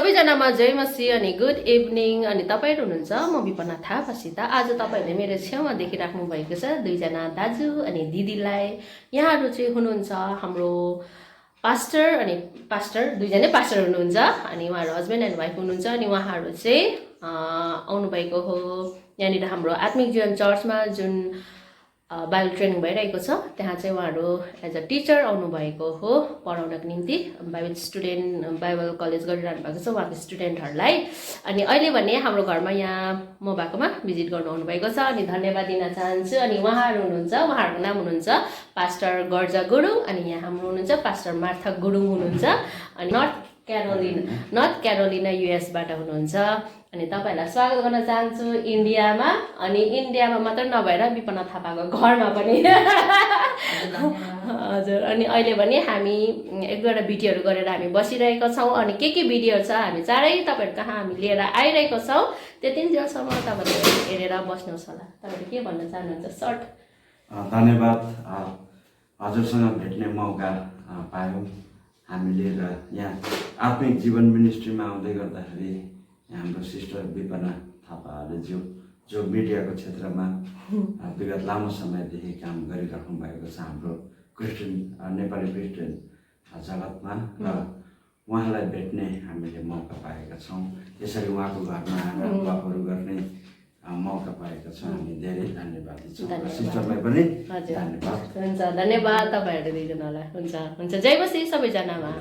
सबैजनामा जय मसी अनि good evening अनि तपाईहरु हुनुहुन्छ म विपना थापासित आज तपाईहरुले मेरो छेउमा देखिराख्नु भएको छ दुईजना दाजु अनि दिदीलाई यहाँहरु चाहिँ हुनुहुन्छ हाम्रो पास्टर दुईजनै पास्टर हुनुहुन्छ अनि उहाँहरु हस्बेन्ड एन्ड वाइफ हुनुहुन्छ अनि उहाँहरु चाहिँ आउनु भएको हो यहाँनिर हाम्रो आत्मिक जीवन चर्चमा जुन बाइबल ट्रेनिङ भइरहेको छ त्यहाँ चाहिँ उहाँहरु एज अ टिचर आउनु भएको हो पढाउनको निम्ति बाइबल कलेज गरिरहनु भएको छ उहाँको स्टुडेन्टहरुलाई अनि अहिले भने हाम्रो घरमा यहाँ म भएकोमा भिजिट गर्नु आउनु भएको छ अनि धन्यवाद दिन चाहन्छु अनि उहाँहरु हुनुहुन्छ उहाँहरुको नाम हुनुहुन्छ पास्टर गर्जा गुरुङ अनि यहाँ हाम्रो हुनुहुन्छ पास्टर मार्था गुरुङ हुनुहुन्छ अनि नर्थ क्यारोलिना युएस बाट हुनुहुन्छ अनि तपाईहरुलाई स्वागत गर्न चाहन्छु इन्डियामा अनि इन्डियामा मात्र नभएर विपना थापाको घरमा पनि हजुर अनि अहिले पनि हामी एक दुईवटा भिडियोहरु गरेर हामी बसिरहेका छौं अनि के भिडियोहरु छ हामी चाँडै तपाईहरु कहाँ हामी लिएर आइरहेको छौं त्यतिन्जेलसम्म तपाईहरुले हेरेर बस्नुहोस् होला तपाईहरु के भन्न चाहनुहुन्छ सर्ट धन्यवाद हजुरसँग भेट्ने मौका पायौं हामीले र यहाँ आत्मिक जीवन मिनिस्ट्रीमा आउँदै गर्दाखेरि हाम्रो सिस्टर विपना थापाले जो मिडियाको क्षेत्रमा विगत लामो समयदेखि काम गरिराख्नु भएको छ हाम्रो नेपाली क्रिस्चियन जगतमा र उहाँलाई भेट्ने हामीले मौका पाएका छौं त्यसरी उहाँको घरमा आएर गफहरू गर्ने मौका पाएका छौं हामी धेरै धन्यवाद दिन्छौँ सिस्टरलाई पनि धन्यवाद हुन्छ धन्यवाद तपाईहरु दुईजनालाई हुन्छ जय मसी सबैजनामा